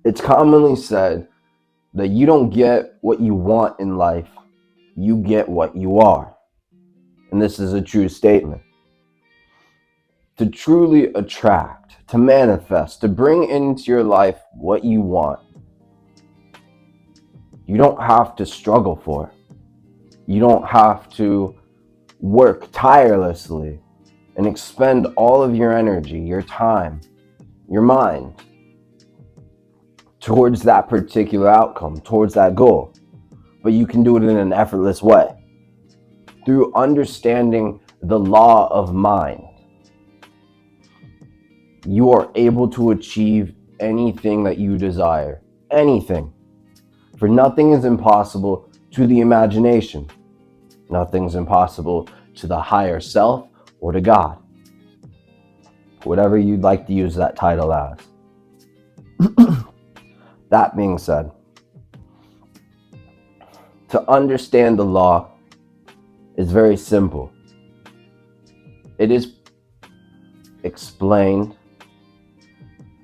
It's commonly said that you don't get what you want in life, you get what you are. And this is a true statement. To truly attract, to manifest, to bring into your life what you want, you don't have to struggle for it. You don't have to work tirelessly and expend all of your energy, your time, your mind towards that particular outcome, towards that goal. But you can do it in an effortless way through understanding the law of mind. You are able to achieve anything that you desire. Anything. For nothing is impossible to the imagination. Nothing's impossible to the higher self or to God. Whatever you'd like to use that title as. That being said, to understand the law is very simple. It is explained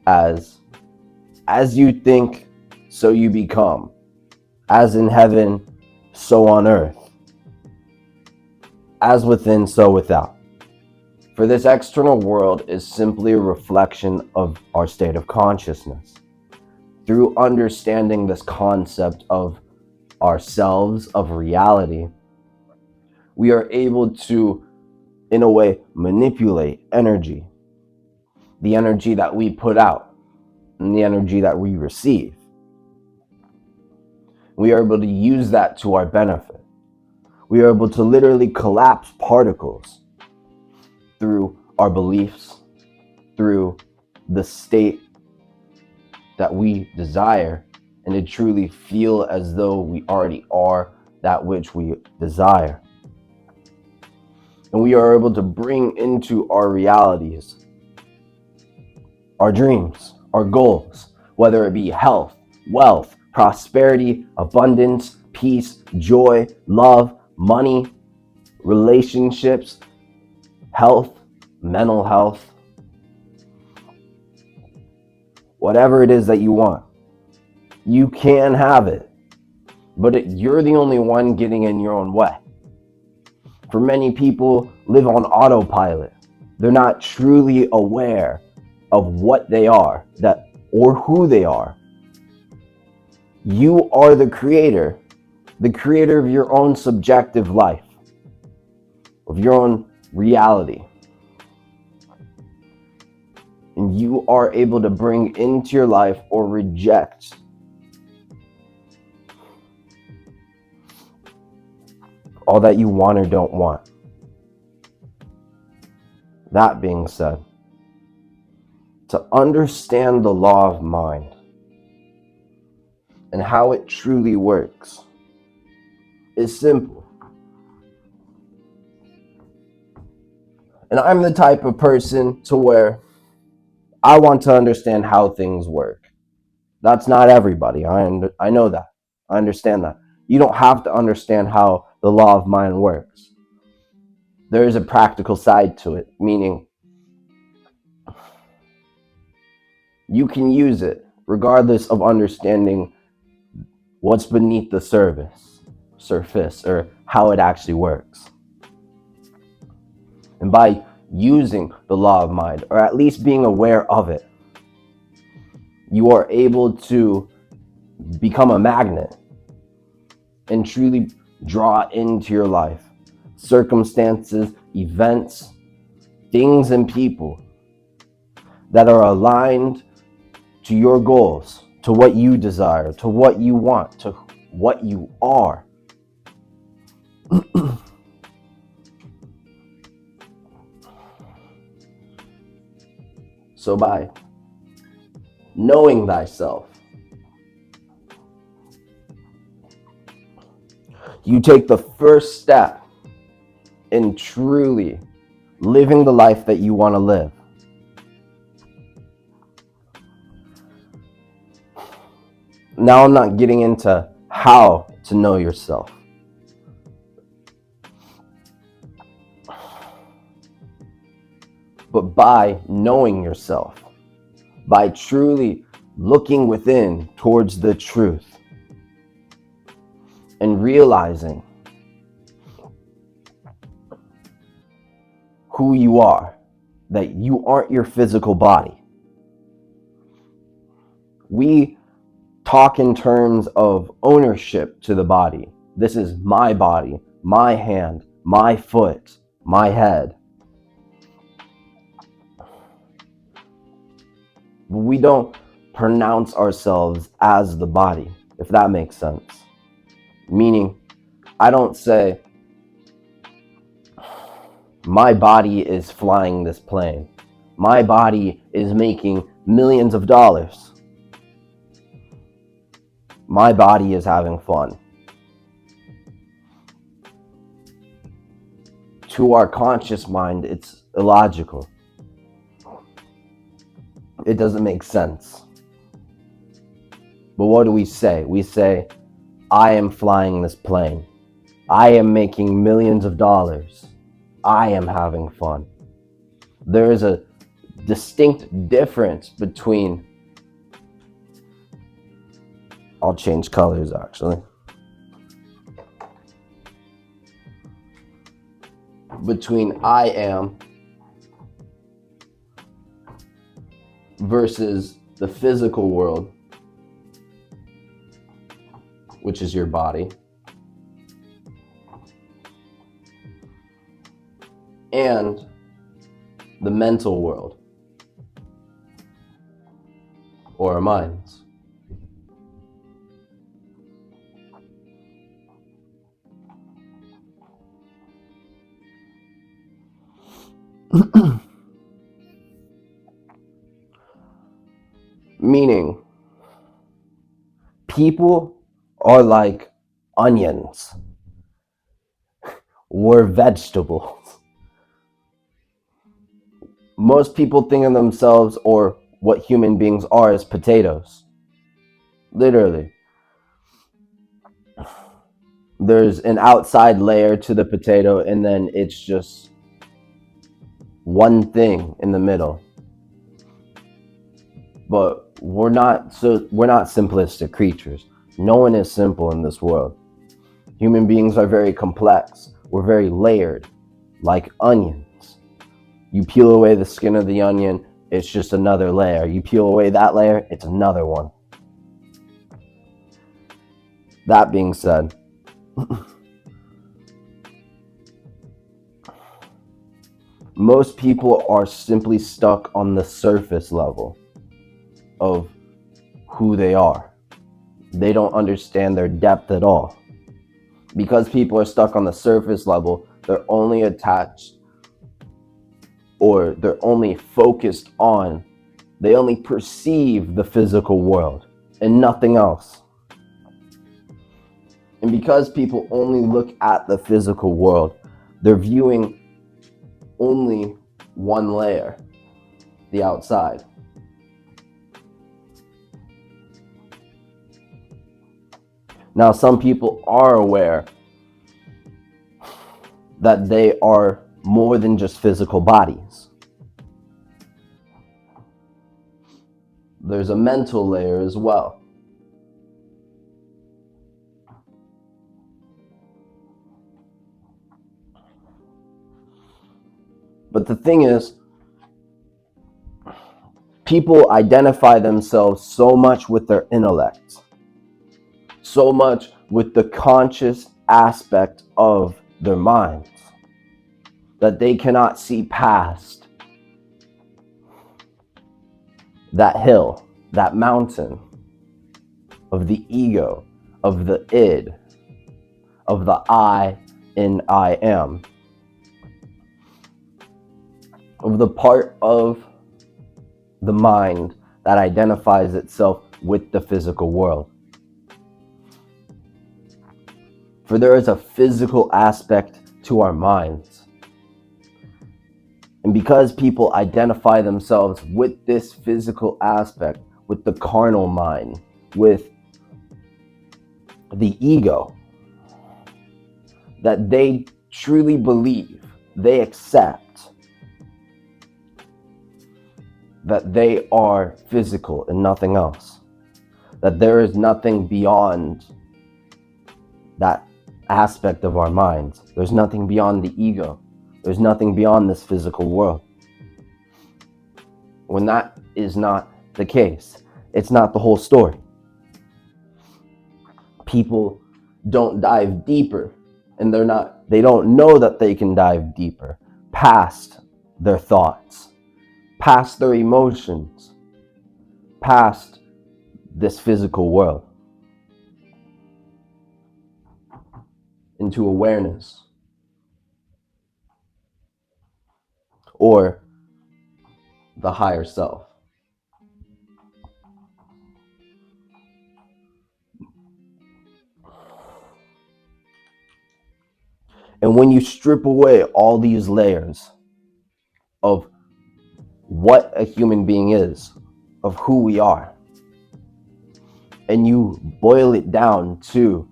as you think, so you become. As in heaven, so on earth. As within, so without. For this external world is simply a reflection of our state of consciousness. Through understanding this concept of ourselves, of reality, we are able to, in a way, manipulate energy. The energy that we put out and the energy that we receive. We are able to use that to our benefit. We are able to literally collapse particles through our beliefs, through the state that we desire, and to truly feel as though we already are that which we desire. And we are able to bring into our realities our dreams, our goals, whether it be health, wealth, prosperity, abundance, peace, joy, love, money, relationships, health, mental health, whatever it is that you want. You can have it, but you're the only one getting in your own way. For many people live on autopilot. They're not truly aware of what they are, or who they are. You are the creator of your own subjective life, of your own reality. And you are able to bring into your life or reject all that you want or don't want. That being said, to understand the law of mind and how it truly works is simple. And I'm the type of person to where I want to understand how things work. That's not everybody. I know that. I understand that. You don't have to understand how the law of mind works. There is a practical side to it, meaning you can use it regardless of understanding what's beneath the surface, or how it actually works. And by using the law of mind, or at least being aware of it, you are able to become a magnet and truly draw into your life circumstances, events, things, and people that are aligned to your goals, to what you desire, to what you want, to what you are. So by knowing thyself, you take the first step in truly living the life that you want to live. Now I'm not getting into how to know yourself. But by knowing yourself, by truly looking within towards the truth and realizing who you are, that you aren't your physical body. We talk in terms of ownership to the body. This is my body, my hand, my foot, my head. We don't pronounce ourselves as the body, if that makes sense. Meaning, I don't say, my body is flying this plane. My body is making millions of dollars. My body is having fun. To our conscious mind, it's illogical. It doesn't make sense. But what do we say? We say, I am flying this plane. I am making millions of dollars. I am having fun. There is a distinct difference between, I'll change colors actually, between I am versus the physical world, which is your body, and the mental world, or our minds. Meaning, people are like onions. We're vegetables. Most people think of themselves, or what human beings are, as potatoes. Literally. There's an outside layer to the potato, and then it's just one thing in the middle. But we're not simplistic creatures. No one is simple in this world. Human beings are very complex. We're very layered, like onions. You peel away the skin of the onion, it's just another layer. You peel away that layer, it's another one. That being said, most people are simply stuck on the surface level of who they are. They don't understand their depth at all. Because people are stuck on the surface level, they're only attached, or they're only focused on, they only perceive the physical world and nothing else. And because people only look at the physical world, they're viewing only one layer, the outside. Now, some people are aware that they are more than just physical bodies. There's a mental layer as well. But the thing is, people identify themselves so much with their intellect, so much with the conscious aspect of their minds, that they cannot see past that hill, that mountain of the ego, of the id, of the I in I am, of the part of the mind that identifies itself with the physical world. For there is a physical aspect to our minds. And because people identify themselves with this physical aspect, with the carnal mind, with the ego, that they truly believe, they accept that they are physical and nothing else, that there is nothing beyond that aspect of our minds. There's nothing beyond the ego. There's nothing beyond this physical world. When that is not the case, it's not the whole story. People don't dive deeper, and they don't know that they can dive deeper past their thoughts, past their emotions, past this physical world, into awareness, or the higher self. And when you strip away all these layers of what a human being is, of who we are, and you boil it down to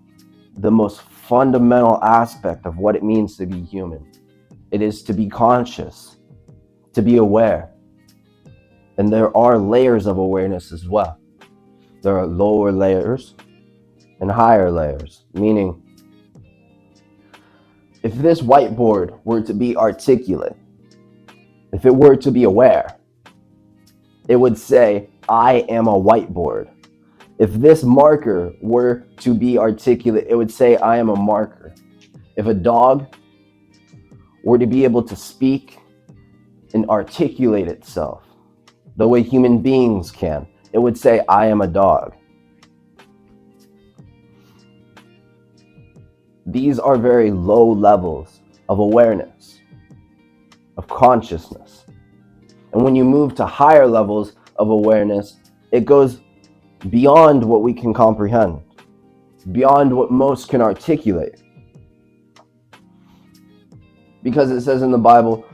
the most fundamental aspect of what it means to be human, it is to be conscious, to be aware. And there are layers of awareness as well. There are lower layers and higher layers, meaning if this whiteboard were to be articulate, if it were to be aware, it would say, I am a whiteboard. If this marker were to be articulate, it would say, I am a marker. If a dog were to be able to speak and articulate itself the way human beings can, it would say, I am a dog. These are very low levels of awareness, of consciousness. And when you move to higher levels of awareness, it goes beyond what we can comprehend, beyond what most can articulate. Because it says in the Bible,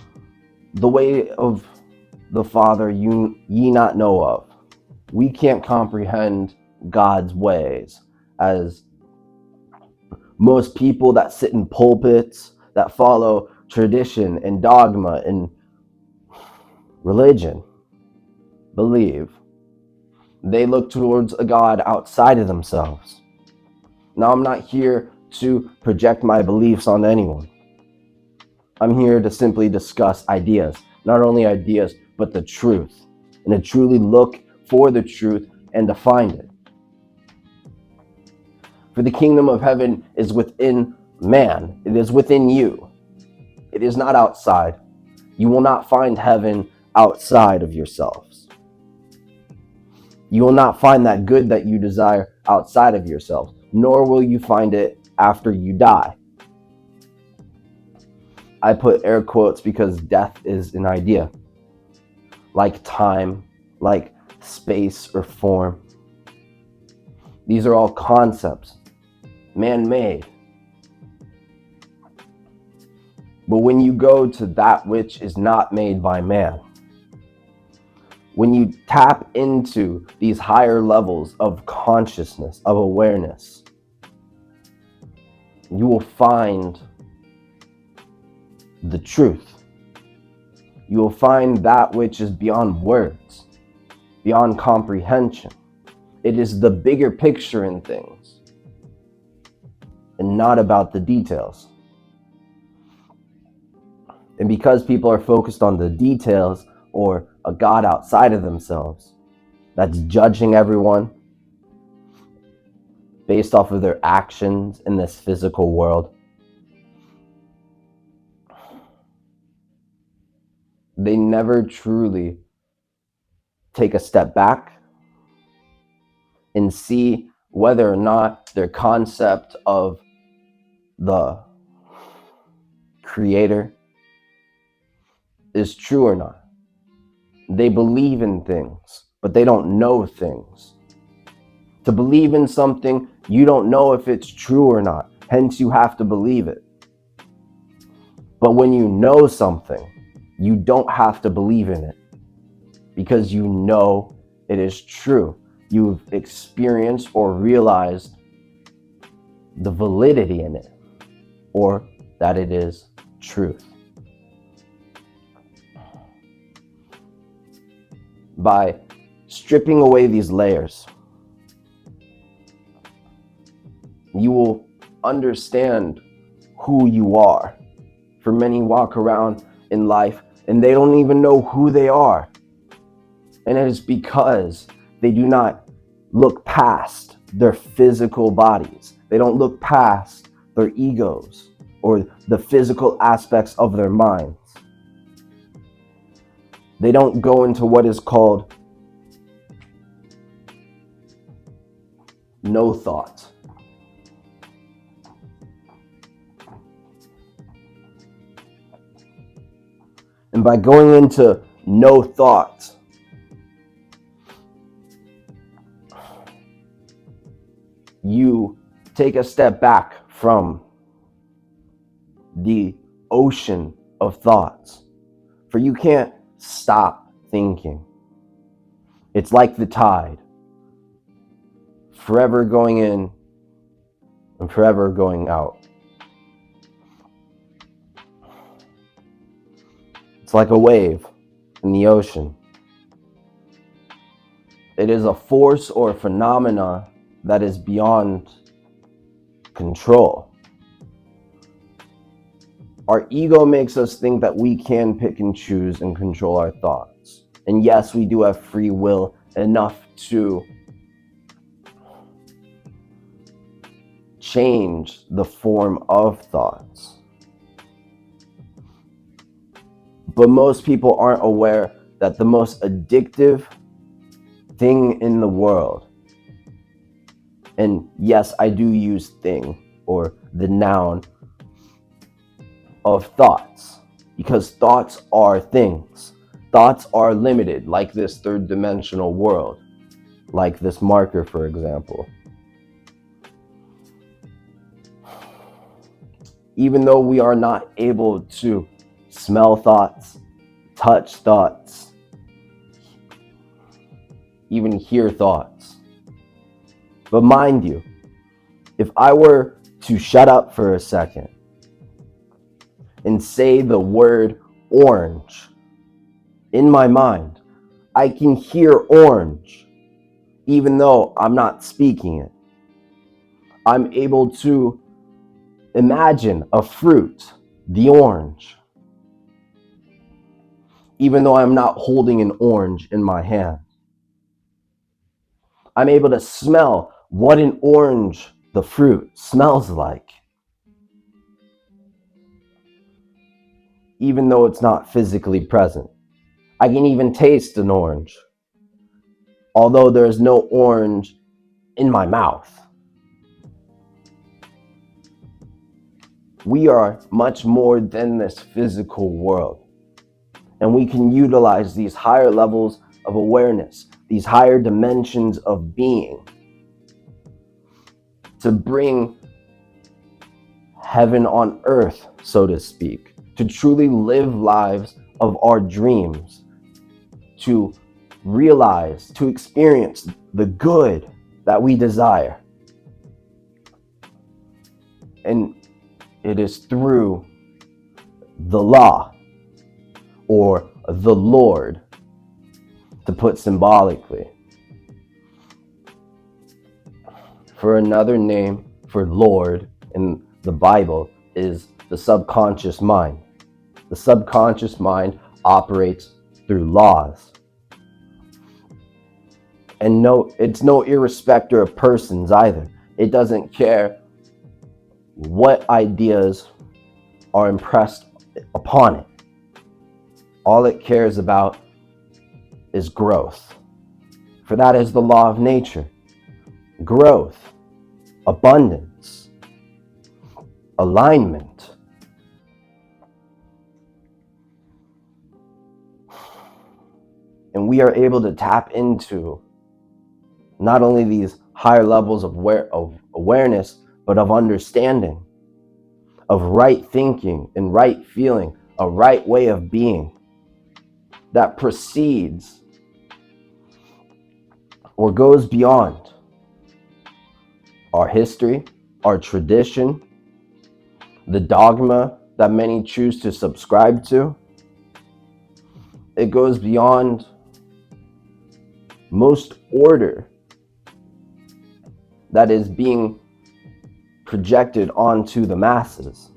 the way of the Father ye not know of. We can't comprehend God's ways as most people that sit in pulpits, that follow tradition and dogma and religion believe. They look towards a God outside of themselves. Now, I'm not here to project my beliefs on anyone. I'm here to simply discuss ideas, not only ideas, but the truth, and to truly look for the truth and to find it. For the kingdom of heaven is within man. It is within you. It is not outside. You will not find heaven outside of yourselves. You will not find that good that you desire outside of yourself, nor will you find it after you die. I put air quotes because death is an idea, like time, like space or form. These are all concepts, man-made. But when you go to that which is not made by man, when you tap into these higher levels of consciousness, of awareness, you will find the truth. You will find that which is beyond words, beyond comprehension. It is the bigger picture in things, and not about the details. And because people are focused on the details or a God outside of themselves that's judging everyone based off of their actions in this physical world, they never truly take a step back and see whether or not their concept of the Creator is true or not. They believe in things, but they don't know things. To believe in something, you don't know if it's true or not. Hence, you have to believe it. But when you know something, you don't have to believe in it because you know it is true. You've experienced or realized the validity in it, or that it is truth. by stripping away these layers, you will understand who you are. For many walk around in life and they don't even know who they are. And it is because they do not look past their physical bodies. They don't look past their egos or the physical aspects of their minds. They don't go into what is called no thought. And by going into no thought, you take a step back from the ocean of thoughts. For you can't stop thinking. It's like the tide, forever going in and forever going out. It's like a wave in the ocean. It is a force or a phenomena that is beyond control. Our ego makes us think that we can pick and choose and control our thoughts. And yes, we do have free will enough to change the form of thoughts. But most people aren't aware that the most addictive thing in the world, and yes, I do use thing or the noun of thoughts, because thoughts are things. Thoughts are limited, like this third dimensional world, like this marker, for example. Even though we are not able to smell thoughts, touch thoughts, even hear thoughts. But mind you, if I were to shut up for a second and say the word orange in my mind, I can hear orange even though I'm not speaking it. I'm able to imagine a fruit, the orange, even though I'm not holding an orange in my hand. I'm able to smell what an orange, the fruit, smells like, even though it's not physically present. I can even taste an orange, although there is no orange in my mouth. We are much more than this physical world. And we can utilize these higher levels of awareness, these higher dimensions of being, to bring heaven on earth, so to speak, to truly live lives of our dreams, to realize, to experience the good that we desire. And it is through the law, or the Lord, to put symbolically. For another name for Lord in the Bible is the subconscious mind. The subconscious mind operates through laws. And no, it's no irrespecter of persons either. It doesn't care what ideas are impressed upon it. All it cares about is growth. For that is the law of nature. Growth, abundance, alignment. And we are able to tap into not only these higher levels of awareness, but of understanding, of right thinking and right feeling, a right way of being that precedes or goes beyond our history, our tradition, the dogma that many choose to subscribe to. It goes beyond most order that is being projected onto the masses.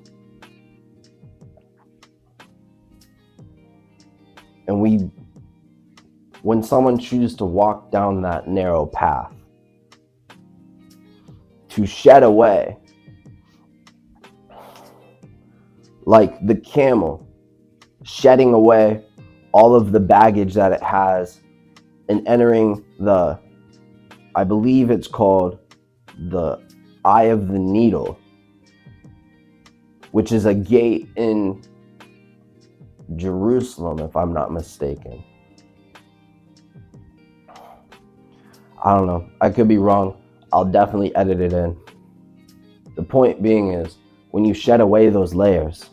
And when someone chooses to walk down that narrow path, to shed away, like the camel shedding away all of the baggage that it has and entering I believe it's called the Eye of the Needle, which is a gate in Jerusalem, if I'm not mistaken. I don't know. I could be wrong. I'll definitely edit it in. The point being is, when you shed away those layers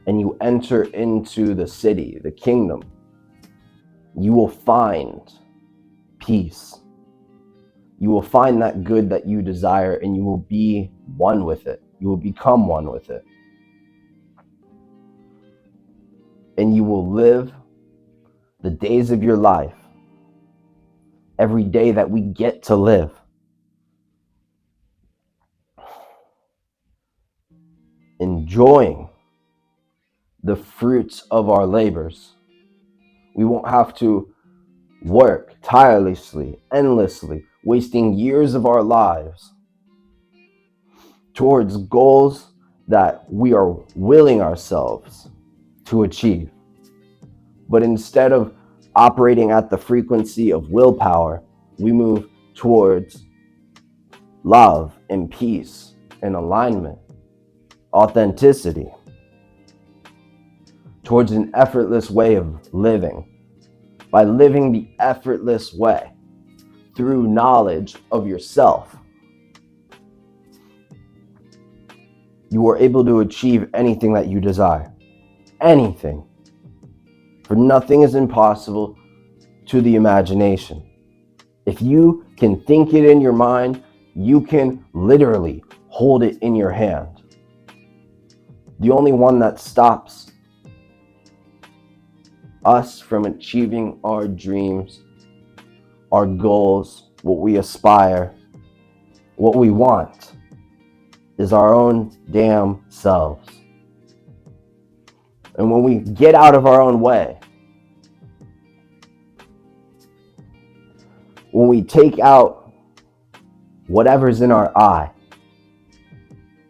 and you enter into the city, the kingdom, you will find peace. You will find that good that you desire, and you will be one with it. You will become one with it. And you will live the days of your life, every day that we get to live, enjoying the fruits of our labors. We won't have to work tirelessly, endlessly, wasting years of our lives towards goals that we are willing ourselves to achieve. But instead of operating at the frequency of willpower, we move towards love and peace and alignment, authenticity, towards an effortless way of living. By living the effortless way through knowledge of yourself, you are able to achieve anything that you desire. Anything. For nothing is impossible to the imagination. If you can think it in your mind, you can literally hold it in your hand. The only one that stops us from achieving our dreams, our goals, what we aspire, what we want, is our own damn selves. And when we get out of our own way, when we take out whatever's in our eye,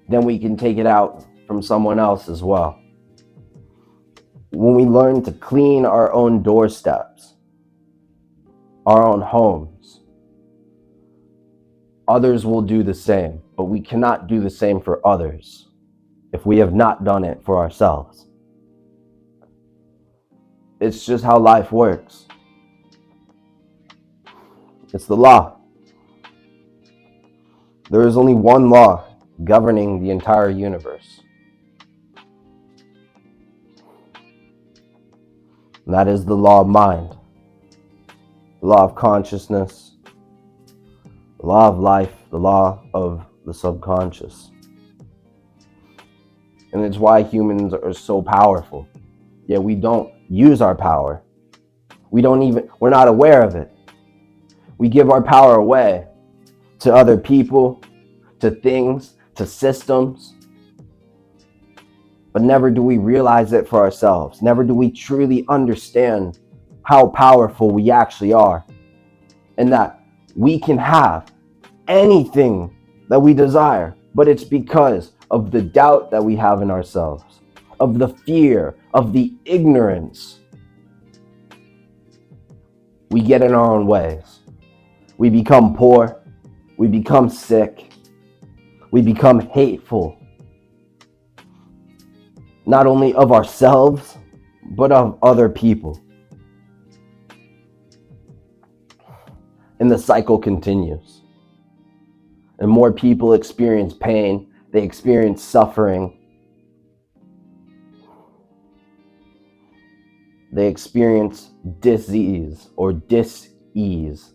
then we can take it out from someone else as well. When we learn to clean our own doorsteps, our own homes, others will do the same, but we cannot do the same for others if we have not done it for ourselves. It's just how life works. It's the law. There is only one law governing the entire universe. And that is the law of mind, the law of consciousness, the law of life, the law of the subconscious. And it's why humans are so powerful. Yet we don't use our power. We're not aware of it. We give our power away to other people, to things, to systems. But never do we realize it for ourselves. Never do we truly understand how powerful we actually are. And that we can have anything that we desire. But it's because of the doubt that we have in ourselves, of the fear, of the ignorance. We get in our own ways. We become poor. We become sick. We become hateful. Not only of ourselves, but of other people. And the cycle continues. And more people experience pain. They experience suffering. They experience disease or dis-ease.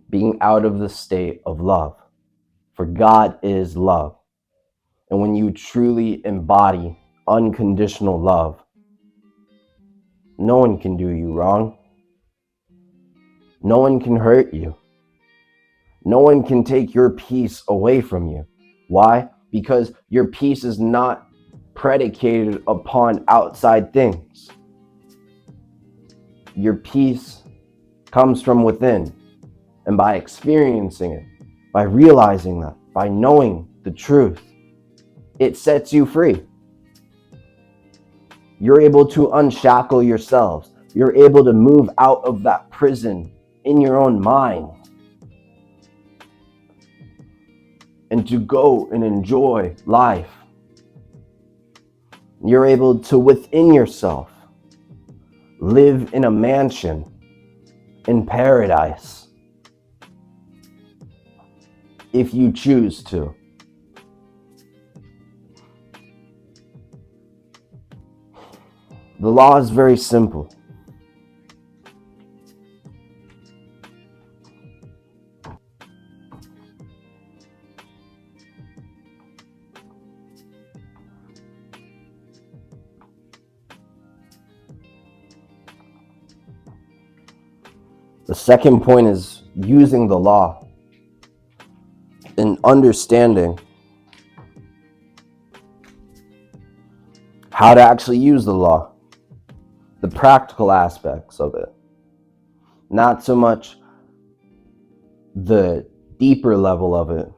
Being out of the state of love. For God is love. And when you truly embody unconditional love, No one can do you wrong. No one can hurt you. No one can take your peace away from you. Why? Because your peace is not predicated upon outside things. Your peace comes from within. And by experiencing it, by realizing that, by knowing the truth, it sets you free. You're able to unshackle yourselves. You're able to move out of that prison in your own mind and to go and enjoy life. You're able to, within yourself, live in a mansion in paradise if you choose to. The law is very simple. The second point is using the law and understanding how to actually use the law, the practical aspects of it, not so much the deeper level of it,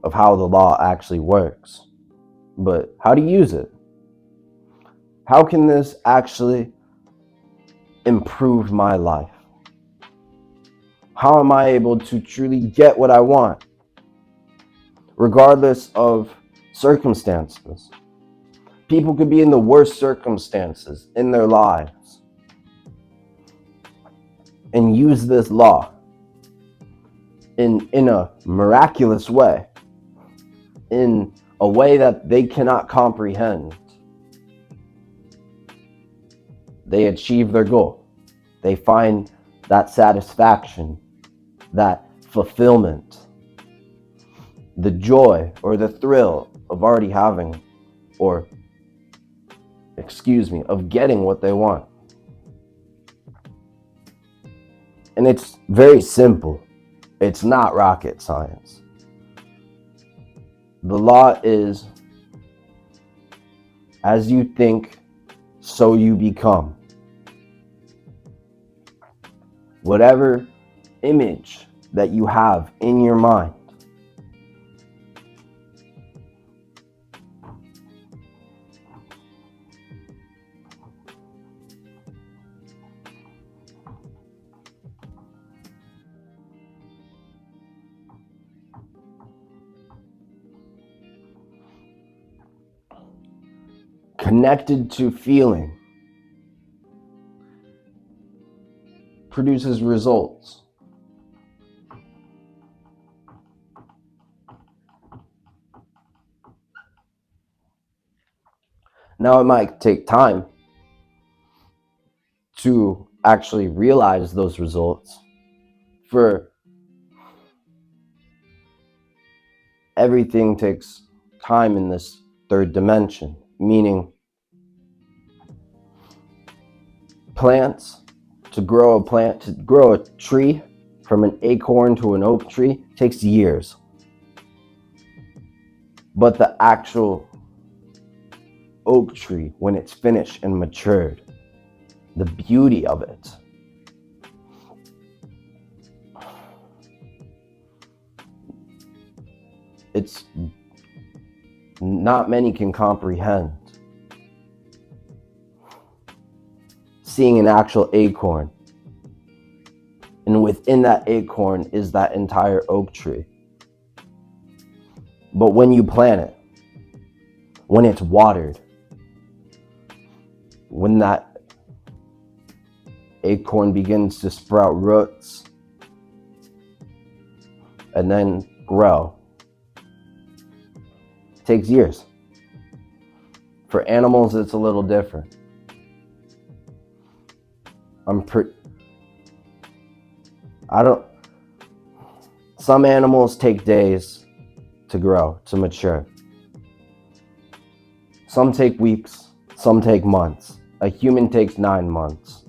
of how the law actually works, but how to use it. How can this actually improve my life? How am I able to truly get what I want, regardless of circumstances? People could be in the worst circumstances in their lives and use this law in a miraculous way, in a way that they cannot comprehend. They achieve their goal. They find that satisfaction, that fulfillment, the joy or the thrill of already having, of getting what they want. And it's very simple. It's not rocket science. The law is, as you think, so you become. Whatever image that you have in your mind, connected to feeling, produces results. Now, it might take time to actually realize those results, for everything takes time in this third dimension, meaning to grow a tree from an acorn to an oak tree takes years. But the actual oak tree, when it's finished and matured, the beauty of it, it's not many can comprehend. Seeing an actual acorn, and within that acorn is that entire oak tree. But when you plant it, when it's watered, when that acorn begins to sprout roots and then grow, it takes years. For animals, it's a little different. Some animals take days to grow, to mature. Some take weeks, some take months. A human takes 9 months.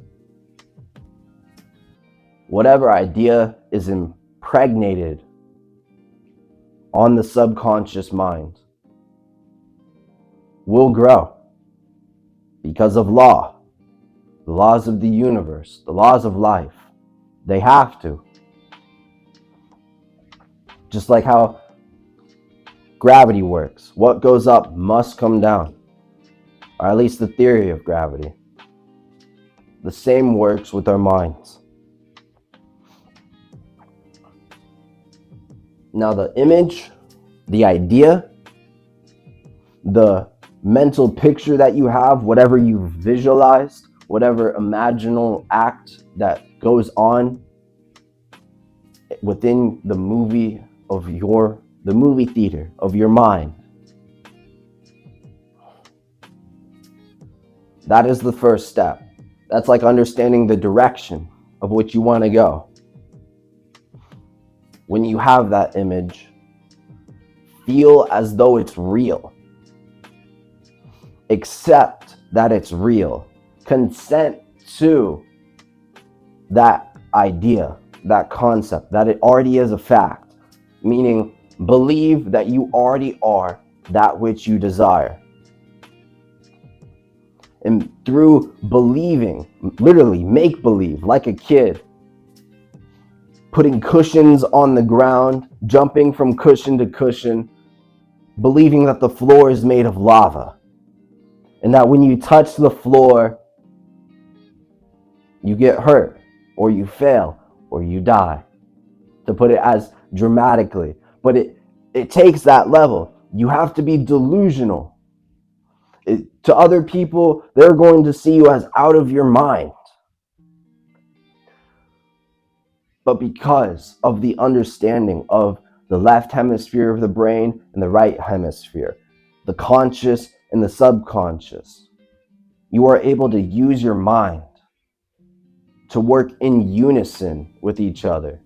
Whatever idea is impregnated on the subconscious mind will grow because of law, the laws of the universe, the laws of life. They have to. Just like how gravity works. What goes up must come down, or at least the theory of gravity. The same works with our minds. Now the image, the idea, the mental picture that you have, whatever you visualized, whatever imaginal act that goes on within the movie theater of your mind, that is the first step. That's like understanding the direction of which you want to go. When you have that image, feel as though it's real. Accept that it's real. Consent to that idea, that concept, that it already is a fact. Meaning, believe that you already are that which you desire. And through believing, literally make believe, like a kid, putting cushions on the ground, jumping from cushion to cushion, believing that the floor is made of lava, and that when you touch the floor, you get hurt, or you fail, or you die, to put it as dramatically. But it takes that level. You have to be delusional. To other people, they're going to see you as out of your mind. But because of the understanding of the left hemisphere of the brain and the right hemisphere, the conscious and the subconscious, you are able to use your mind to work in unison with each other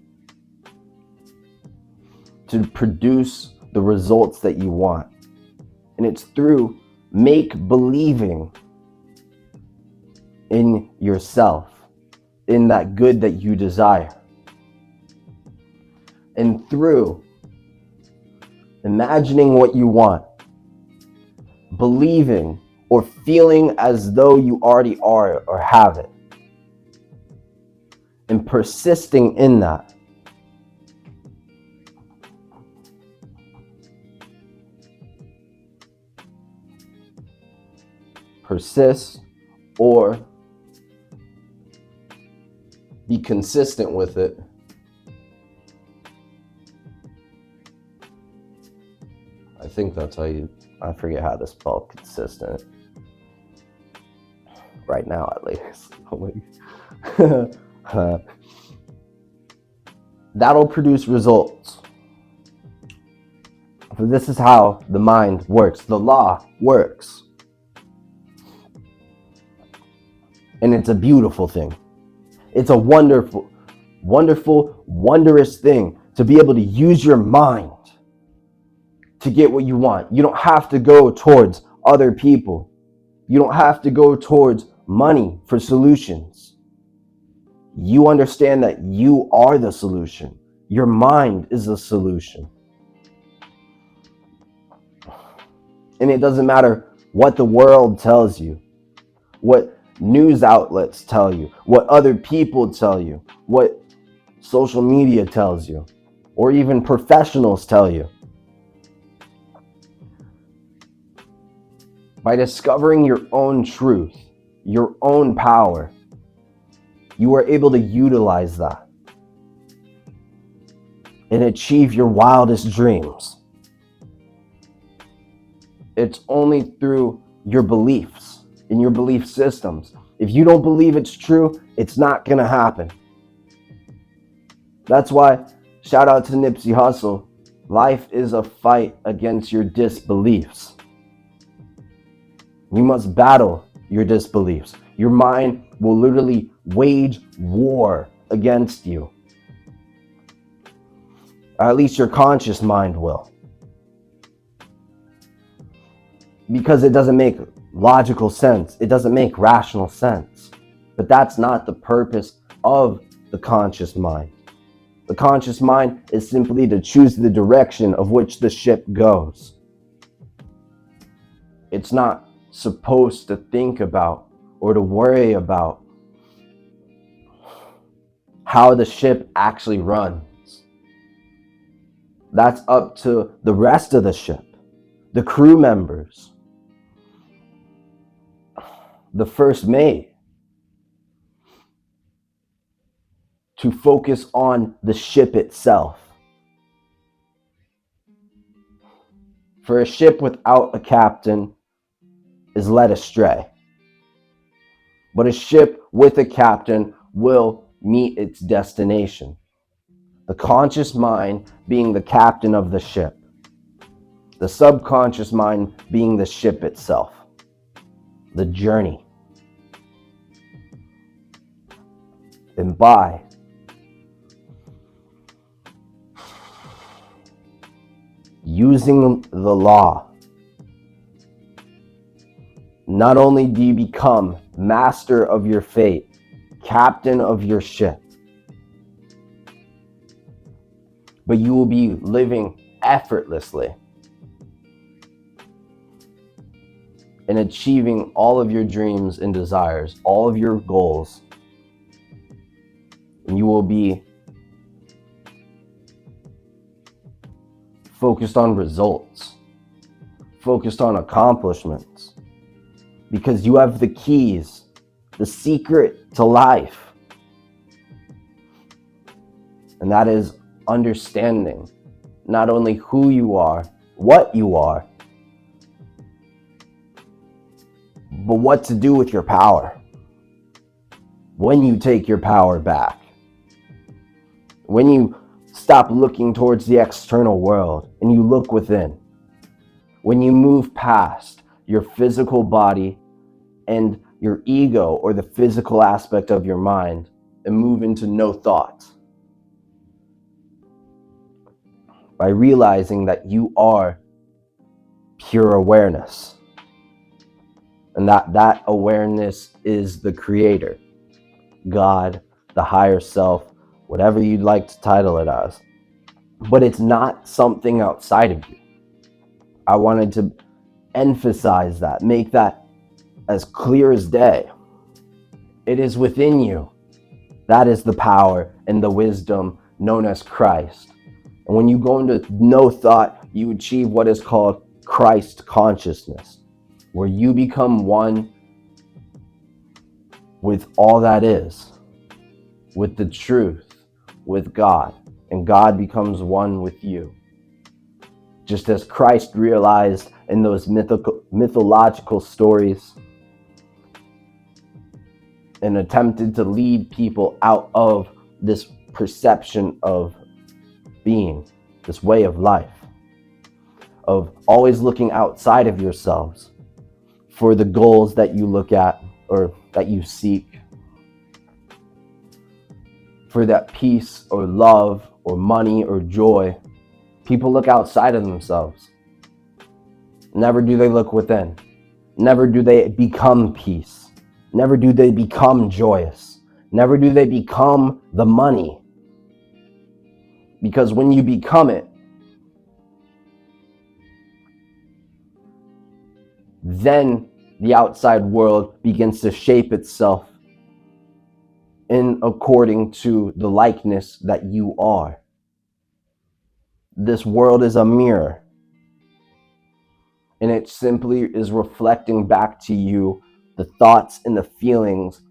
to produce the results that you want. And it's through make-believing in yourself, in that good that you desire. And through imagining what you want, believing or feeling as though you already are or have it, and persisting in that. Persist or be consistent with it. I think that's how I forget how to spell consistent. Right now, at least. That'll produce results. This is how the mind works. The law works. And it's a beautiful thing. It's a wonderful, wonderful, wondrous thing to be able to use your mind to get what you want. You don't have to go towards other people. You don't have to go towards money for solutions. You understand that you are the solution. Your mind is the solution. And it doesn't matter what the world tells you, what news outlets tell you, what other people tell you, what social media tells you, or even professionals tell you. By discovering your own truth, your own power, you are able to utilize that and achieve your wildest dreams. It's only through your beliefs and your belief systems. If you don't believe it's true, it's not going to happen. That's why, shout out to Nipsey Hussle, life is a fight against your disbeliefs. You must battle your disbeliefs. Your mind will literally wage war against you. Or at least your conscious mind will. Because it doesn't make logical sense. It doesn't make rational sense. But that's not the purpose of the conscious mind. The conscious mind is simply to choose the direction of which the ship goes. It's not supposed to think about or to worry about how the ship actually runs. That's up to the rest of the ship, the crew members, the first mate, to focus on the ship itself. For a ship without a captain is led astray. But a ship with a captain will meet its destination. The conscious mind being the captain of the ship, the subconscious mind being the ship itself, the journey. And by using the law, not only do you become master of your fate, captain of your ship, but you will be living effortlessly and achieving all of your dreams and desires, all of your goals. And you will be focused on results, focused on accomplishments, because you have the keys, the secret to life. And that is understanding not only who you are, what you are, but what to do with your power when you take your power back. When you stop looking towards the external world and you look within. When you move past your physical body and your ego or the physical aspect of your mind and move into no thought. By realizing that you are pure awareness. And that awareness is the creator, God, the higher self, whatever you'd like to title it as. But it's not something outside of you. I wanted to emphasize that, make that as clear as day. It is within you. That is the power and the wisdom known as Christ. And when you go into no thought, you achieve what is called Christ consciousness, where you become one with all that is, with the truth, with God, and God becomes one with you. Just as Christ realized in those mythological stories and attempted to lead people out of this perception of being, this way of life, of always looking outside of yourselves for the goals that you look at or that you seek, for that peace or love or money or joy. People look outside of themselves. Never do they look within. Never do they become peace. Never do they become joyous. Never do they become the money. Because when you become it, then the outside world begins to shape itself in according to the likeness that you are. This world is a mirror, and it simply is reflecting back to you the thoughts and the feelings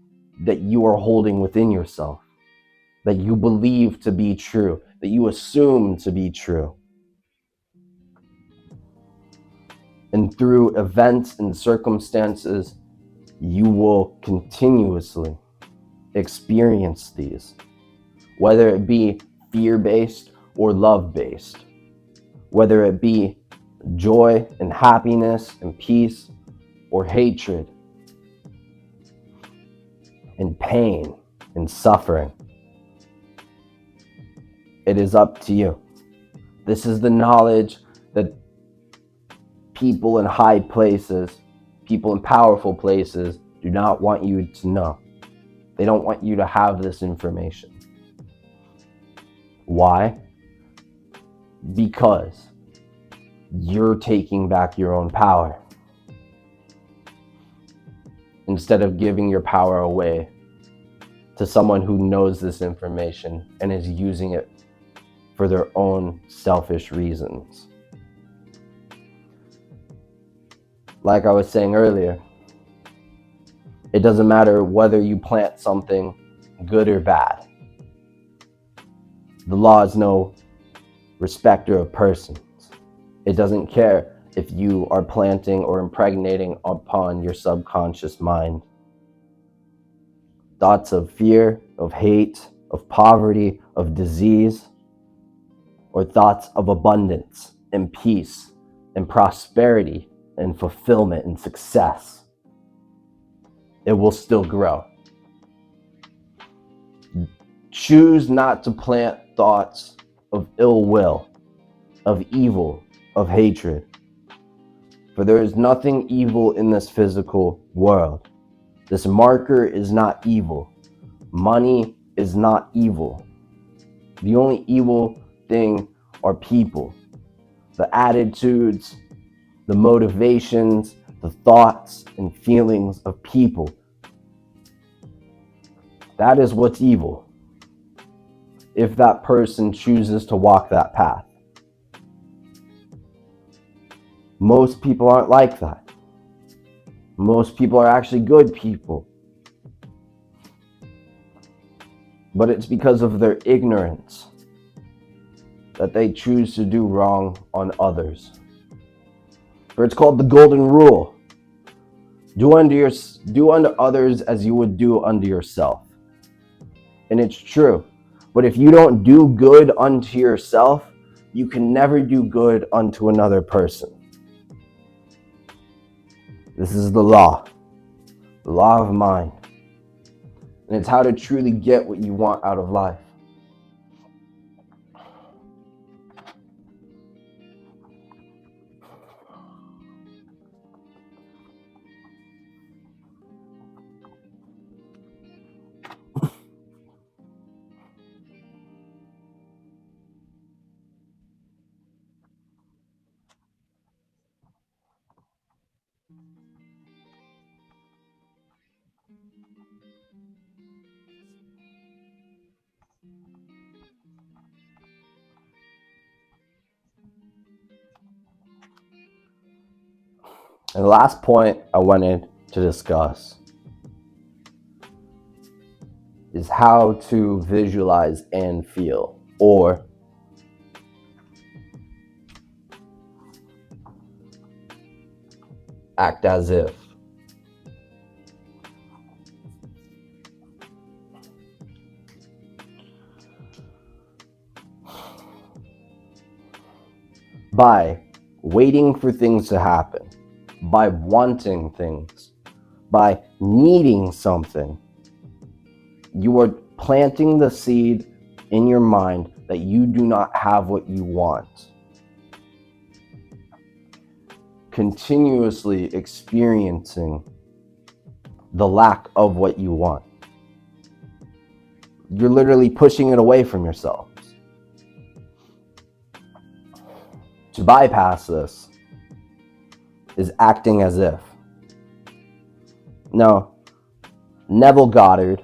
that you are holding within yourself, that you believe to be true, that you assume to be true. And through events and circumstances, you will continuously experience these, whether it be fear-based or love-based, whether it be joy and happiness and peace or hatred and pain and suffering. It is up to you. This is the knowledge that people in high places, people in powerful places do not want you to know. They don't want you to have this information. Why? Because you're taking back your own power instead of giving your power away to someone who knows this information and is using it for their own selfish reasons. Like I was saying earlier, it doesn't matter whether you plant something good or bad. The law is no respecter of persons. It doesn't care if you are planting or impregnating upon your subconscious mind thoughts of fear, of hate, of poverty, of disease, or thoughts of abundance and peace and prosperity and fulfillment and success. It will still grow. Choose not to plant thoughts of ill will, of evil, of hatred. For there is nothing evil in this physical world. This marker is not evil. Money is not evil. The only evil thing are people, the attitudes, the motivations, the thoughts and feelings of people. That is what's evil, if that person chooses to walk that path. Most people aren't like that. Most people are actually good people. But it's because of their ignorance that they choose to do wrong on others. For it's called the golden rule. Do unto others as you would do unto yourself. And it's true. But if you don't do good unto yourself, you can never do good unto another person. This is the law of mind. And it's how to truly get what you want out of life. And the last point I wanted to discuss is how to visualize and feel, or act as if. By waiting for things to happen, by wanting things, by needing something, you are planting the seed in your mind that you do not have what you want. Continuously experiencing the lack of what you want. You're literally pushing it away from yourselves. To bypass this is acting as if. Now, Neville Goddard,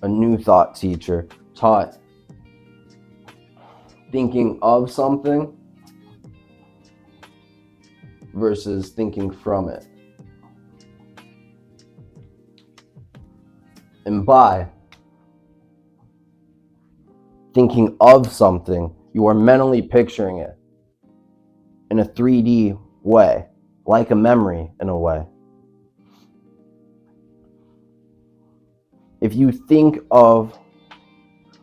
a New Thought teacher, taught thinking of something versus thinking from it. And by thinking of something, you are mentally picturing it in a 3D way, like a memory in a way. If you think of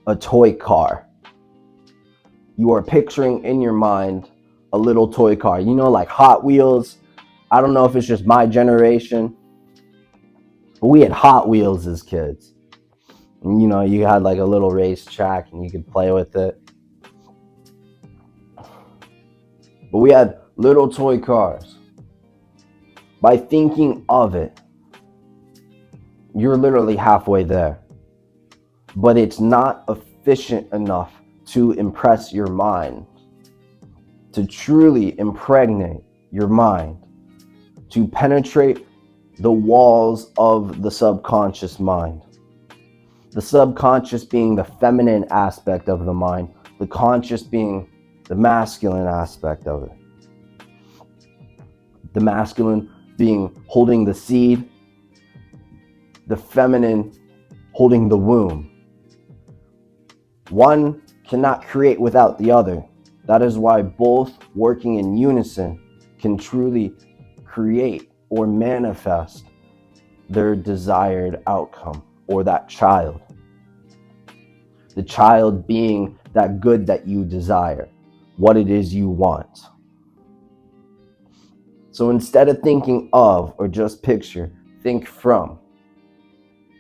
a toy car, you are picturing in your mind a little toy car, like Hot Wheels. I don't know if it's just my generation, but we had Hot Wheels as kids. And, you had like a little racetrack and you could play with it. But we had little toy cars. By thinking of it, you're literally halfway there. But it's not efficient enough to impress your mind, to truly impregnate your mind, to penetrate the walls of the subconscious mind. The subconscious being the feminine aspect of the mind, the conscious being the masculine aspect of it. The masculine being holding the seed, the feminine holding the womb. One cannot create without the other. That is why both working in unison can truly create or manifest their desired outcome, or that child. The child being that good that you desire, what it is you want. So instead of thinking of or just picture, think from.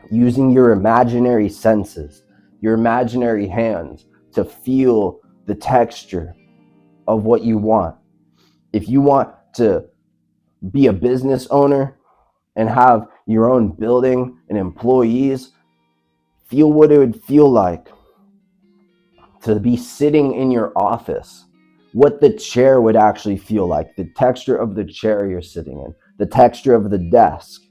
Using your imaginary senses, your imaginary hands to feel the texture of what you want. If you want to be a business owner and have your own building and employees, feel what it would feel like to be sitting in your office, what the chair would actually feel like, the texture of the chair you're sitting in, the texture of the desk.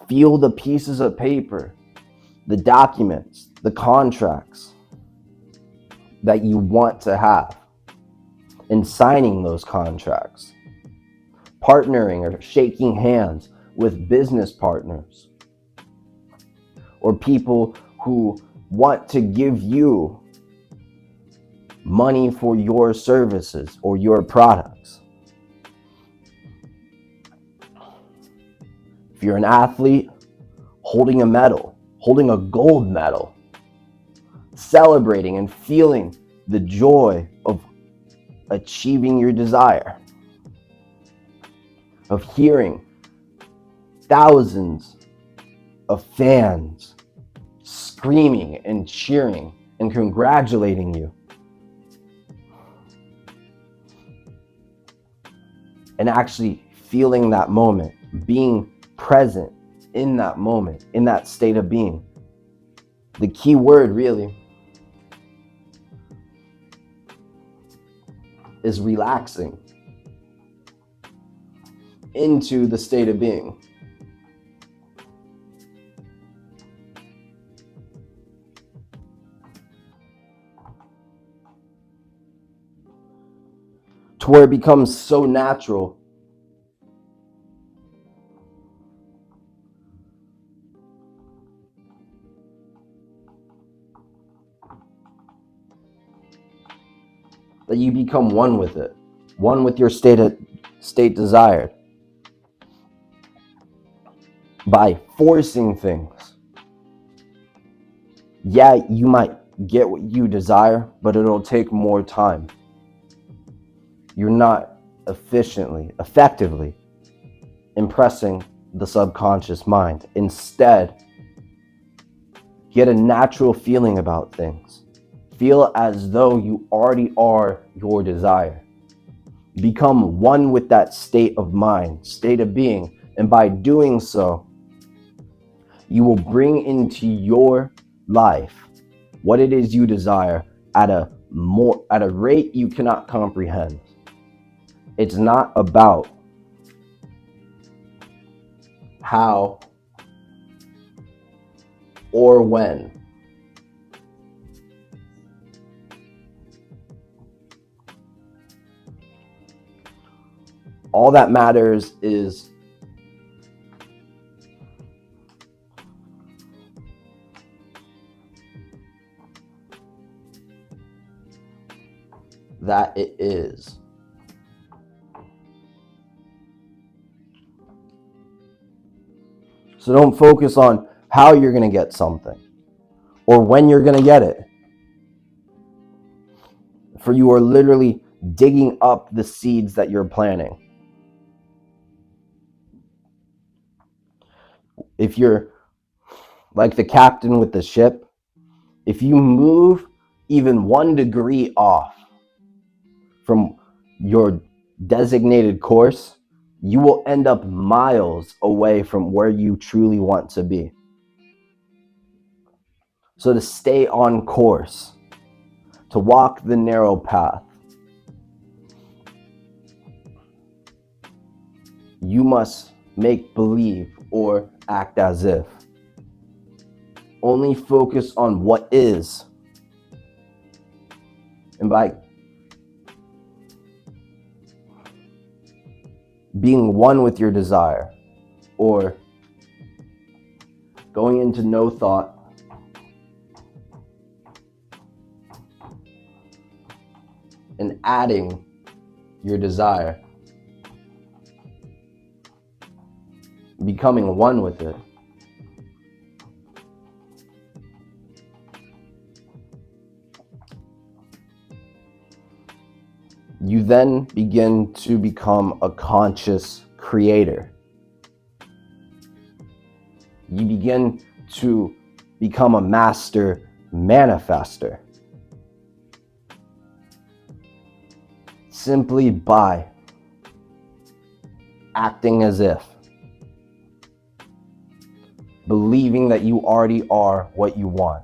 Feel the pieces of paper, the documents, the contracts that you want to have, and signing those contracts. Partnering or shaking hands with business partners or people who want to give you money for your services or your products. If you're an athlete, holding a medal, holding a gold medal, celebrating and feeling the joy of achieving your desire, of hearing thousands of fans screaming and cheering and congratulating you, and actually feeling that moment, being present in that moment, in that state of being. The key word really is relaxing into the state of being. To where it becomes so natural that you become one with it, one with your state desired. By forcing things, yeah, you might get what you desire, but it'll take more time. You're not effectively impressing the subconscious mind. Instead, get a natural feeling about things. Feel as though you already are your desire. Become one with that state of mind, state of being, and by doing so, you will bring into your life what it is you desire at a rate you cannot comprehend. It's not about how or when. All that matters is that it is. So don't focus on how you're going to get something or when you're going to get it. For you are literally digging up the seeds that you're planting. If you're like the captain with the ship, if you move even 1 degree off from your designated course, you will end up miles away from where you truly want to be. So to stay on course, to walk the narrow path, you must make believe or act as if. Only focus on what is. And by being one with your desire, or going into no thought, and adding your desire, becoming one with it, you then begin to become a conscious creator. You begin to become a master manifester. Simply by acting as if, believing that you already are what you want,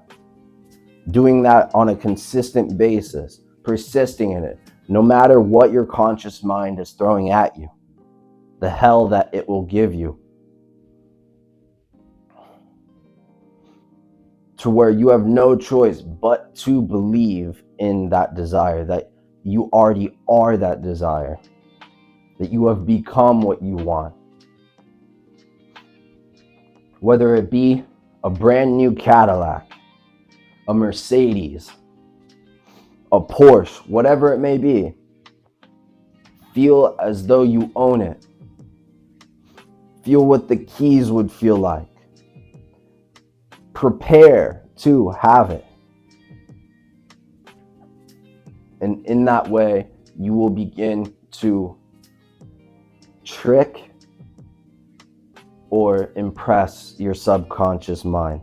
doing that on a consistent basis, persisting in it, no matter what your conscious mind is throwing at you, the hell that it will give you, to where you have no choice but to believe in that desire, that you already are that desire, that you have become what you want. Whether it be a brand new Cadillac, a Mercedes, a Porsche, whatever it may be, feel as though you own it. Feel what the keys would feel like. Prepare to have it. And in that way, you will begin to trick or impress your subconscious mind.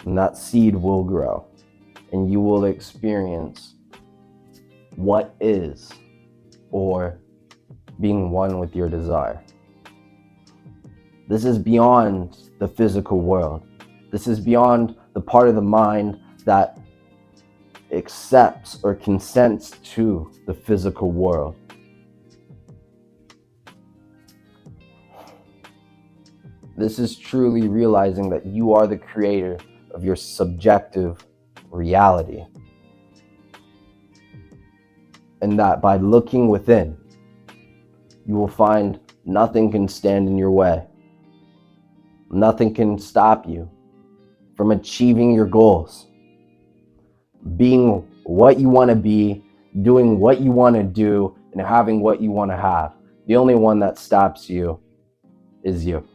And that seed will grow. And you will experience what is, or being one with your desire. This is beyond the physical world. This is beyond the part of the mind that accepts or consents to the physical world. This is truly realizing that you are the creator of your subjective reality. And that by looking within, you will find nothing can stand in your way. Nothing can stop you from achieving your goals, being what you want to be, doing what you want to do, and having what you want to have. The only one that stops you is you.